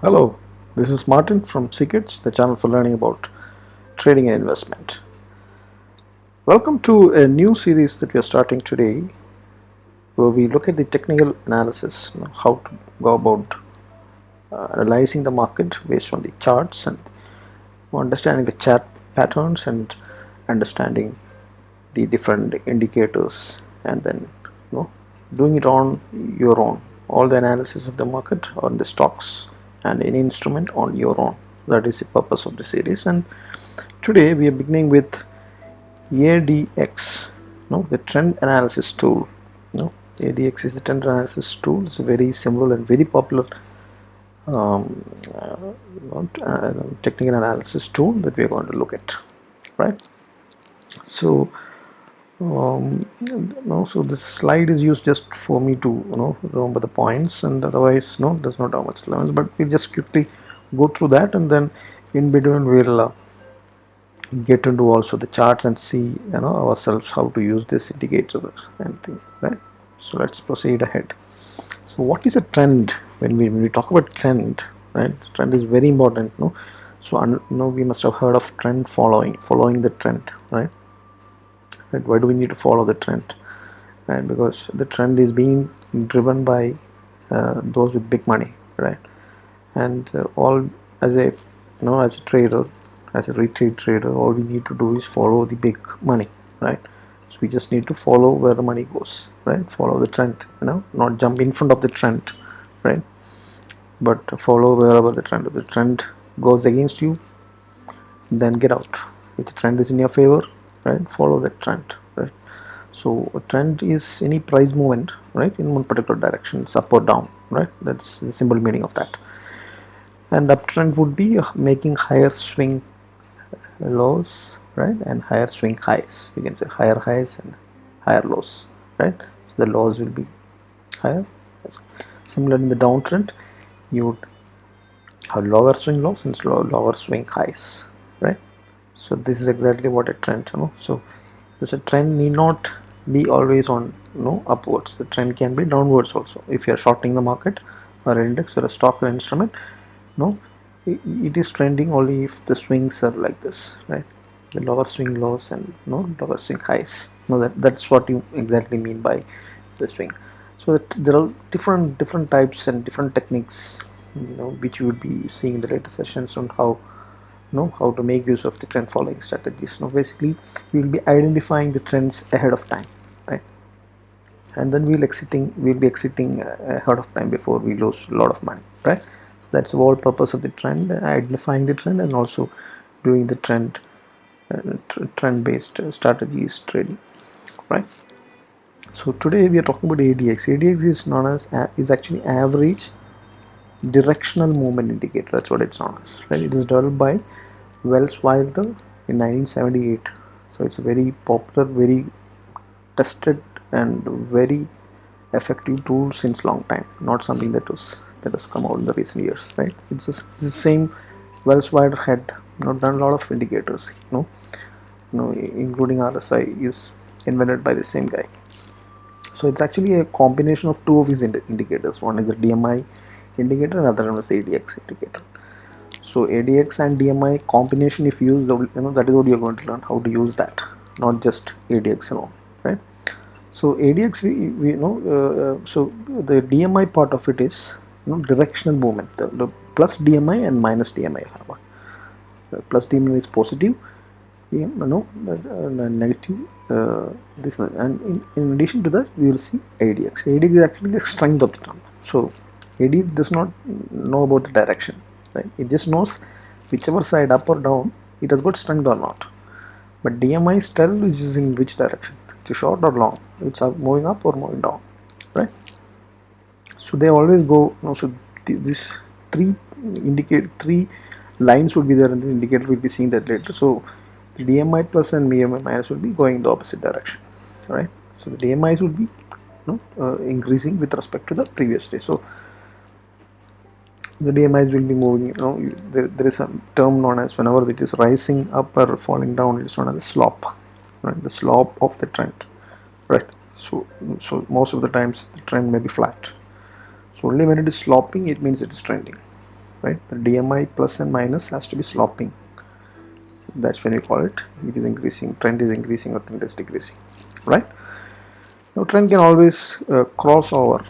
Hello, this is Martin from seekedge, the channel for learning about trading and investment. Welcome to a new series that we are starting today, where we look at the technical analysis, how to go about analyzing the market based on the charts and understanding the chart patterns and understanding the different indicators, and then doing it on your own. All the analysis of the market on the stocks and any instrument on your own. That is the purpose of the series. And today we are beginning with ADX, the trend analysis tool. ADX is the trend analysis tool. It's a very simple and very popular technical analysis tool that we are going to look at, right? So so this slide is used just for me to remember the points, and otherwise does not have much relevance, but we'll just quickly go through that, and then in between we'll get into also the charts and see ourselves how to use this indicator and thing, right? So let's proceed ahead. So what is a trend? When we talk about trend, right, trend is very important, so we must have heard of trend following the trend, right? Why do we need to follow the trend? Right, because the trend is being driven by those with big money, right? And all as a as a trader, as a retail trader, all we need to do is follow the big money, right? So we just need to follow where the money goes, right? Follow the trend, not jump in front of the trend, right? But follow wherever the trend goes against you, then get out. If the trend is in your favor, right, follow that trend, right? So a trend is any price movement, right, in one particular direction. It's up or down, right? That's the simple meaning of that. And uptrend would be making higher swing lows, right, and higher swing highs. You can say higher highs and higher lows, right? So the lows will be higher. Similar in the downtrend, you would have lower swing lows and lower swing highs, right? So this is exactly what a trend, so a trend need not be always on upwards. The trend can be downwards also. If you are shorting the market or an index or a stock or instrument, it is trending only if the swings are like this, right? The lower swing lows and lower swing highs. That's what you exactly mean by the swing. So there are different types and different techniques, which you would be seeing in the later sessions on how to make use of the trend following strategies. Basically we will be identifying the trends ahead of time, right? And then we'll be exiting ahead of time before we lose a lot of money, right? So that's the whole purpose of the trend, identifying the trend and also doing the trend based strategies trading, right? So today we are talking about ADX. ADX is known as is actually average directional movement indicator. That's what it's known as, right? It is developed by Wells Wilder in 1978. So it's a very popular, very tested and very effective tool since long time. Not something that has come out in the recent years, right? It's the same. Wells Wilder had done a lot of indicators, including RSI is invented by the same guy. So it's actually a combination of two of his indicators. One is the DMI indicator, and another one is ADX indicator. So ADX and DMI combination, if you use that is what you're going to learn, how to use that, not just ADX alone, right? So ADX we know, so the DMI part of it is directional movement, the plus DMI and minus DMI. Plus DMI is positive, negative, this, and in addition to that we will see ADX. ADX is actually the strength of the term. So ADX does not know about the direction, right? It just knows whichever side, up or down, it has got strength or not. But DMI tell which is in which direction, to short or long, it's moving up or moving down, right? So they always go, so this three lines would be there, and the indicator will be seeing that later. So the DMI plus and DMI minus will be going in the opposite direction, right? So the DMIs would be increasing with respect to the previous day. So the DMIs will be moving, there is a term known as, whenever it is rising up or falling down, it is known as the slope, right? The slope of the trend, right? So most of the times the trend may be flat. So only when it is sloping, it means it is trending, right? The DMI plus and minus has to be sloping. That's when we call it is increasing, trend is increasing or trend is decreasing, right? Now trend can always cross over,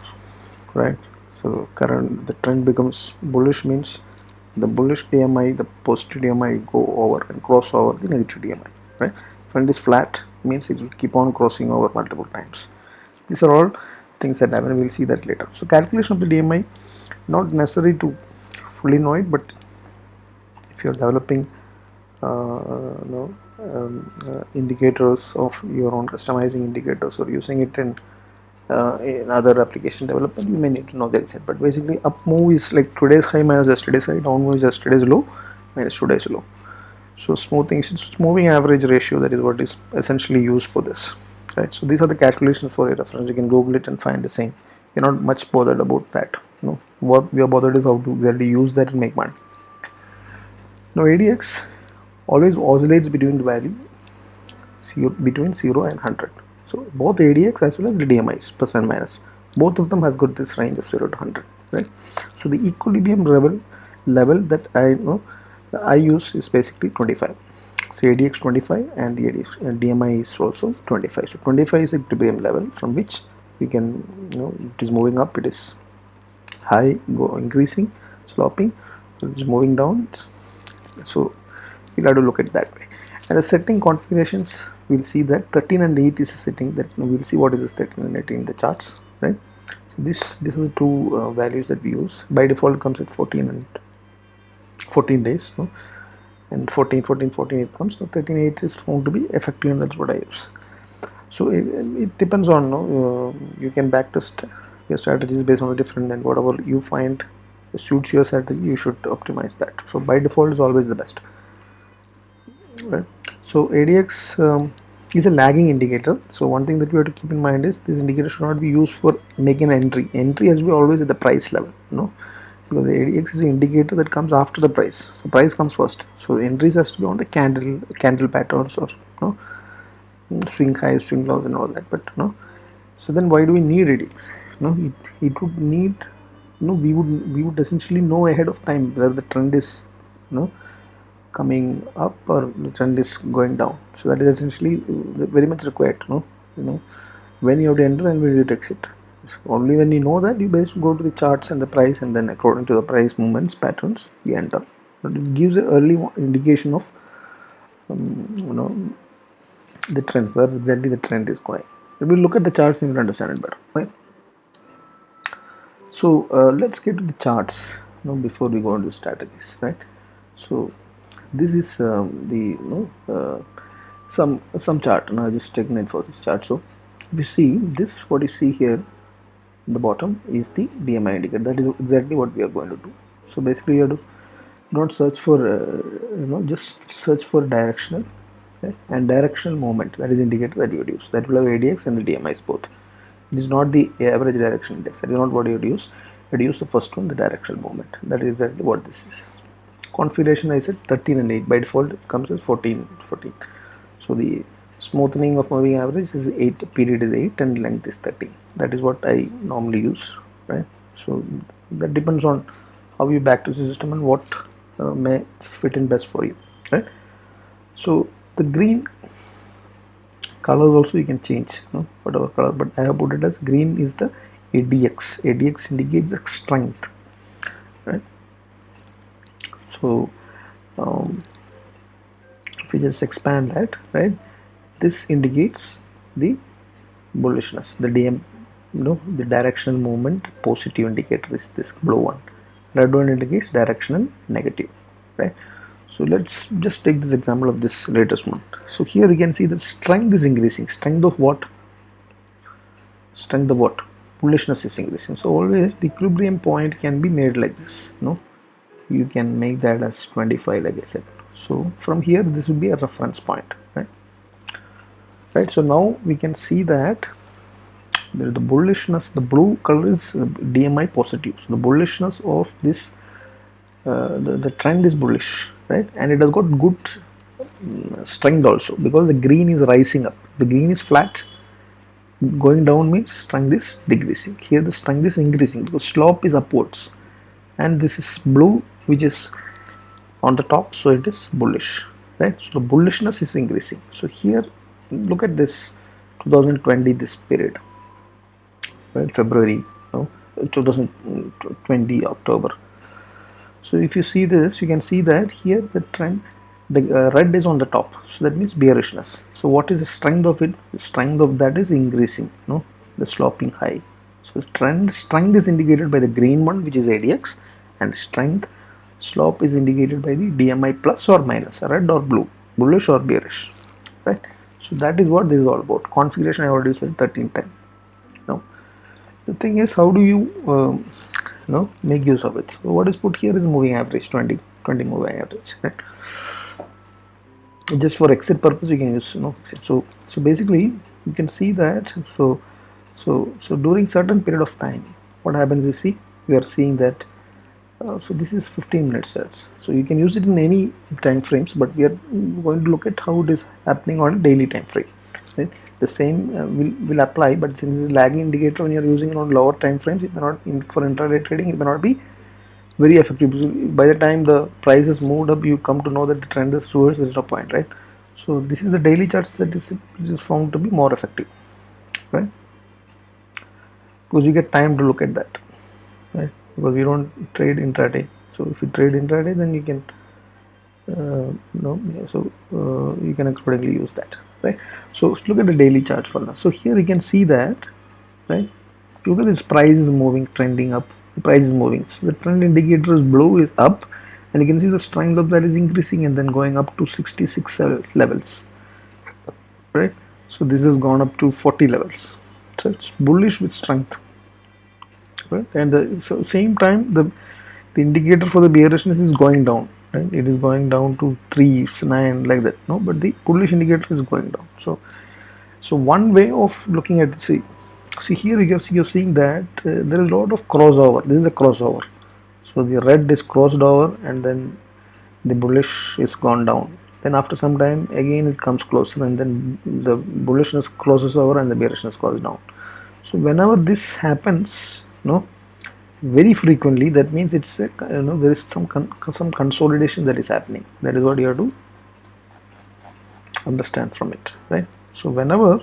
right? So the trend becomes bullish means the bullish DMI, the positive DMI go over and cross over the negative DMI, right? Trend is flat means it will keep on crossing over multiple times. These are all things that happen. We'll see that later. So calculation of the DMI, not necessary to fully know it, but if you're developing indicators of your own, customizing indicators or using it in other application development, you may need to know that set. But basically up move is like today's high minus yesterday's high, down move is yesterday's low minus today's low. So smoothing average ratio, that is what is essentially used for this, right? So these are the calculations for your reference. You can Google it and find the same. You're not much bothered about that. What we are bothered is how to exactly use that and make money. Now ADX always oscillates between the value between 0 and 100. So both ADX as well as the DMIs, plus and minus, both of them has got this range of 0 to 100, right? So the equilibrium level that I use is basically 25. So ADX 25 and the ADX DMI is also 25. So 25 is equilibrium level from which we can, it is moving up, it is high, increasing, sloping, it is moving down. So we'll have to look at it that way. And the setting configurations, we'll see that 13 and 8 is a setting that we'll see what is this 13 and 18 in the charts, right? So this is the two values that we use. By default it comes at 14 and 14 days, and 14 it comes. So 13 8 is found to be effective, and that's what I use. So it depends on, you can backtest your strategies based on the different, and whatever you find suits your strategy, you should optimize that. So by default is always the best, right? So ADX is a lagging indicator. So one thing that we have to keep in mind is this indicator should not be used for making an entry. Entry has to be always at the price level, because the ADX is an indicator that comes after the price. So price comes first. So entries has to be on the candle patterns, or swing highs, swing lows, and all that. But so then why do we need ADX? It would need, we would essentially know ahead of time whether the trend is coming up or the trend is going down. So that is essentially very much required. When you have to enter and when you have to exit. So only when you know that, you basically go to the charts and the price, and then according to the price movements patterns you enter. But it gives an early indication of the trend, where exactly the trend is going. We will look at the charts and you will understand it better, right? So let's get to the charts before we go into strategies, right? So this is some chart, and I just taken it for this chart. So we see this, what you see here, the bottom is the DMI indicator. That is exactly what we are going to do. So basically you have to not search for just search for directional, right, and directional movement. That is indicator that you would use. That will have ADX and the DMIs both. It is not the average direction index. That is not what you would use. You would use the first one, the directional movement. That is exactly what this is. Configuration, I said 13 and 8. By default it comes as 14. So the smoothing of moving average is 8, period is 8, and length is 30. That is what I normally use, right? So that depends on how you back to the system and what may fit in best for you, right? So the green colors also you can change, whatever color, but I have put it as green is the ADX. ADX indicates the strength, right? So if we just expand that, right, this indicates the bullishness, the the directional movement positive indicator is this blue one. Red one indicates directional negative, right? So let's just take this example of this latest one. So here you can see that strength is increasing. Strength of what? Strength of what? Bullishness is increasing. So always the equilibrium point can be made like this. You can make that as 25, like I said. So from here this will be a reference point, right? So now we can see that there is the bullishness. The blue color is DMI positive. So the bullishness of this, the trend is bullish, right? And it has got good strength also, because the green is rising up. The green is flat. Going down means strength is decreasing. Here the strength is increasing because slope is upwards, and this is blue which is on the top, so it is bullish, right? So the bullishness is increasing. So here, look at this 2020, this period, right? February, no, 2020 October. So if you see this, you can see that here the trend, the red is on the top, so that means bearishness. So what is the strength of it? The strength of that is increasing, no, the sloping high. So the trend strength is indicated by the green one, which is ADX, and strength slope is indicated by the DMI plus or minus, red or blue, bullish or bearish, right? So that is what this is all about. Configuration I already said 13 times. Now the thing is, how do you make use of it? So what is put here is moving average, 20 moving average, right? Just for exit purpose you can use, so basically you can see that. So during certain period of time, what happens is, see, we are seeing that. So this is 15 minute sets, so you can use it in any time frames, but we are going to look at how it is happening on a daily time frame, right? The same will apply, but since it's a lagging indicator, when you're using it on lower time frames, it may not, for intraday trading, it may not be very effective. By the time the price is moved up, you come to know that the trend is towards the stop point, right? So this is the daily charts that is found to be more effective, right? Because you get time to look at that, right? Because we don't trade intraday. So if you trade intraday, then you can you can accordingly use that, right? So let's look at the daily chart for now. So here you can see that, right? Look at this, price is moving, trending up. The price is moving, so the trend indicator is blue, is up, and you can see the strength of that is increasing and then going up to 66 levels, right? So this has gone up to 40 levels, so it's bullish with strength, right? And the same time, the indicator for the bearishness is going down, right? It is going down to 3, 9, like that, no, but the bullish indicator is going down. So one way of looking at it, see here you're seeing that there is a lot of crossover. This is a crossover. So the red is crossed over, and then the bullish is gone down. Then after some time again it comes closer, and then the bullishness crosses over and the bearishness goes down. So whenever this happens, very frequently, that means it's there is some consolidation that is happening. That is what you have to understand from it, right? So whenever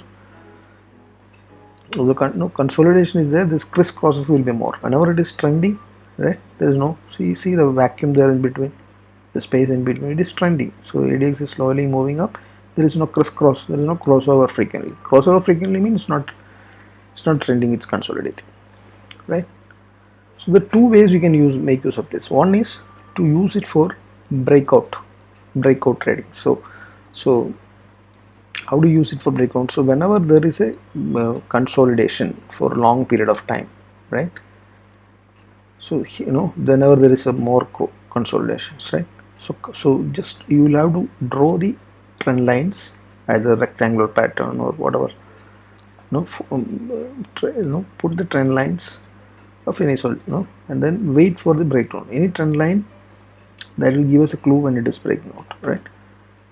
the consolidation is there, this crisscrosses will be more. Whenever it is trending, right, there is no, see the vacuum there in between, the space in between, it is trending. So ADX is slowly moving up. There is no crisscross, there is no crossover frequently. Crossover frequently means it's not trending, it's consolidating, right? So the two ways we can make use of this. One is to use it for breakout trading. So how do you use it for breakout? So whenever there is a consolidation for a long period of time, right? So whenever there is a more consolidations, right? So just you will have to draw the trend lines, either rectangular pattern or whatever. Put the trend lines of any sort, and then wait for the breakdown. Any trend line that will give us a clue when it is breaking out, right?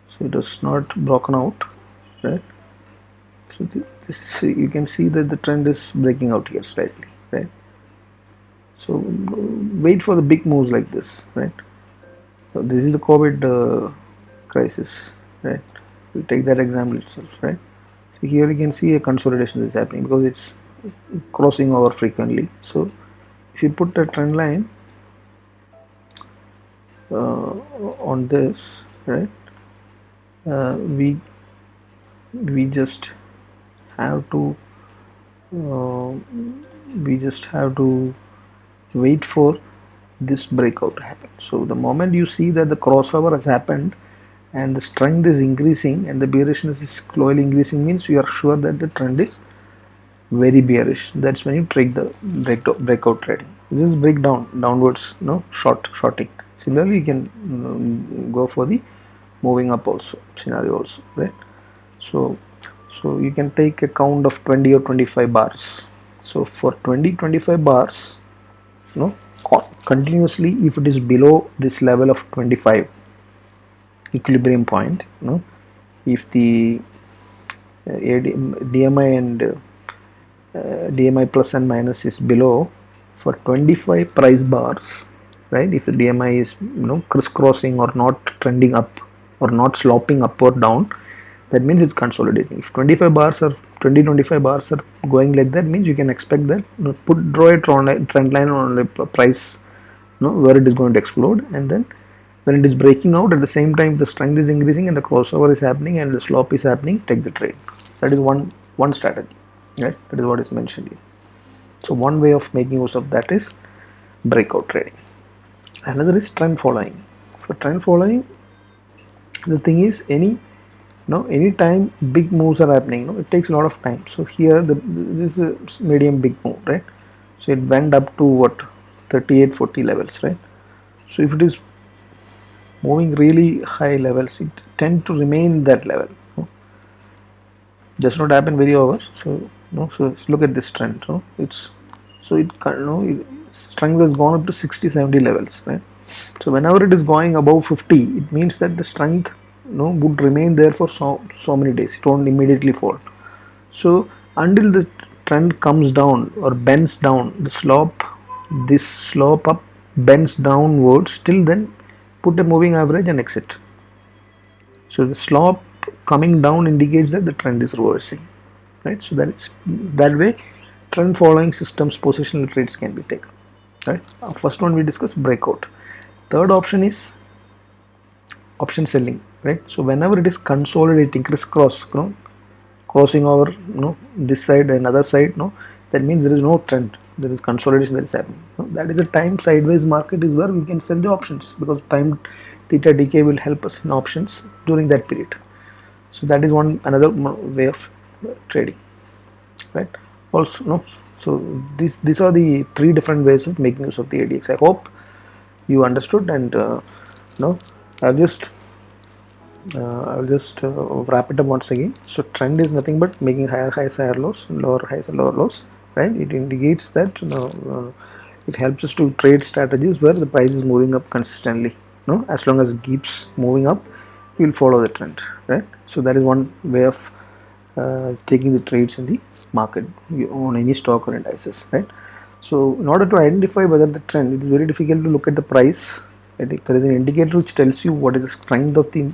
So it is not broken out, right? So this, you can see that the trend is breaking out here slightly, right? So wait for the big moves like this, right? So this is the COVID crisis, right? We take that example itself, right? So here you can see a consolidation is happening because it's crossing over frequently. So if you put a trend line on this, right, we just have to wait for this breakout to happen. So the moment you see that the crossover has happened and the strength is increasing and the bearishness is slowly increasing, means you are sure that the trend is very bearish. That's when you trade the breakout trading. This is downwards, shorting. Similarly, you can go for the moving up also scenario also, right? So you can take a count of 20 or 25 bars. So for 20-25 bars, continuously, if it is below this level of 25 equilibrium point, if the DMI and DMI plus and minus is below, for 25 price bars, right? If the DMI is crisscrossing or not trending up or not sloping up or down, that means it's consolidating. If 25 bars or 25 bars are going like that, means you can expect that draw a trend line on the price, where it is going to explode, and then when it is breaking out, at the same time the strength is increasing and the crossover is happening and the slope is happening, take the trade. That is one strategy, right? That is what is mentioned here. So one way of making use of that is breakout trading. Another is trend following. For trend following, the thing is, any time big moves are happening, it takes a lot of time. So here this is medium big move, right? So it went up to what, 3840 levels, right? So if it is moving really high levels, it tend to remain that level. Does not happen very over. So so look at this trend. It's so it strength has gone up to 60-70 levels, right? So whenever it is going above 50, it means that the strength would remain there for so many days. It won't immediately fall. So until the trend comes down or bends down, this slope up bends downwards, till then put a moving average and exit. So the slope coming down indicates that the trend is reversing, right? So that way trend following systems positional trades can be taken, right? First one we discussed, breakout. Third option is option selling, right? So whenever it is consolidating, crisscross, crossing over, this side and other side, that means there is no trend, there is consolidation that is happening. That is a time sideways market is where we can sell the options, because time theta decay will help us in options during that period. So that is another way of trading, right? Also, so these are the three different ways of making use of the ADX. I hope you understood, and I'll just wrap it up once again. So trend is nothing but making higher highs, higher lows, lower highs, lower lows, right? It indicates that it helps us to trade strategies where the price is moving up consistently. As long as it keeps moving up, we will follow the trend, right? So that is one way of taking the trades in the market on any stock or indices, right? So in order to identify whether the trend, it is very difficult to look at the price. I think there is an indicator which tells you what is the strength of the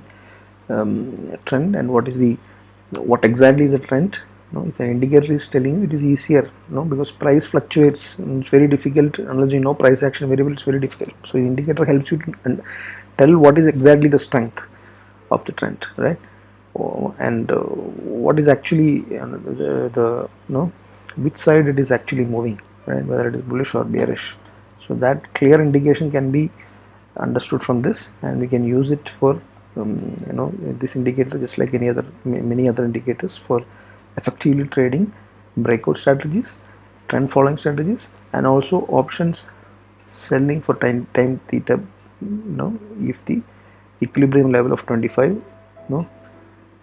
trend and what exactly is a trend. If an indicator is telling you, it is easier, because price fluctuates and it's very difficult unless you know price action variable. It's very difficult. So the indicator helps you to tell what is exactly the strength of the trend, right? And what is actually which side it is actually moving, right? Whether it is bullish or bearish. So that clear indication can be understood from this, and we can use it for this indicator just like many other indicators for effectively trading breakout strategies, trend following strategies, and also options selling for time theta. If the equilibrium level of 25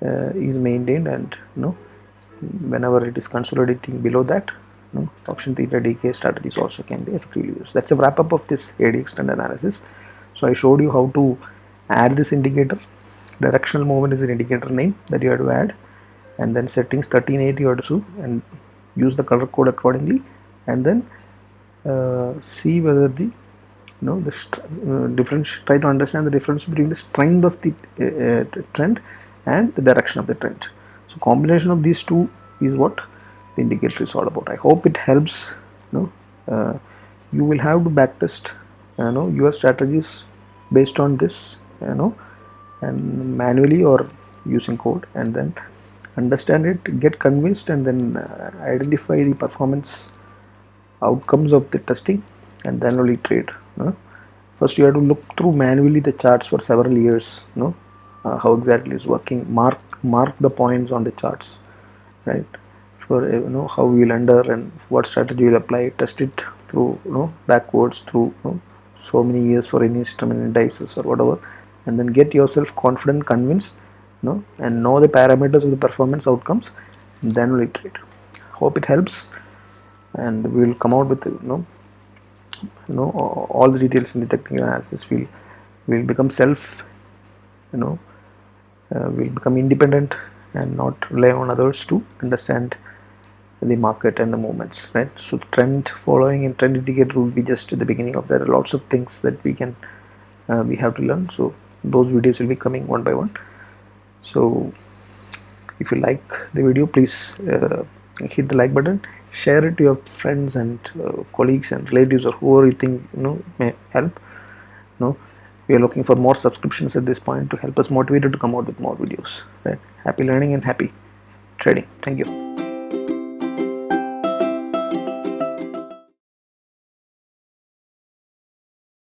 is maintained, and whenever it is consolidating below that, option theta decay strategies also can be effectively used. That's a wrap up of this ADX trend analysis. So I showed you how to add this indicator. Directional movement is an indicator name that you have to add, and then settings 1380 you have to do and use the color code accordingly, and then see whether the difference, try to understand the difference between the strength of the trend and the direction of the trend. So combination of these two is what the indicator is all about. I hope it helps. You will have to backtest your strategies based on this, and manually or using code, and then understand it, get convinced, and then identify the performance outcomes of the testing, and then only trade. First you have to look through manually the charts for several years, how exactly it's working, mark the points on the charts, right? For how we will enter and what strategy will apply, test it through backwards through so many years for any instrument, indices or whatever, and then get yourself confident, convinced, and know the parameters of the performance outcomes, and then only trade. Hope it helps, and we will come out with all the details in the technical analysis. We'll become we'll become independent and not rely on others to understand the market and the movements, right? So trend following and trend indicator will be just the beginning of. There are lots of things that we have to learn. So those videos will be coming one by one. So if you like the video, please hit the like button, share it to your friends and colleagues and relatives, or whoever you think may help. We are looking for more subscriptions at this point to help us motivated to come out with more videos, right? Happy learning and happy trading. Thank you.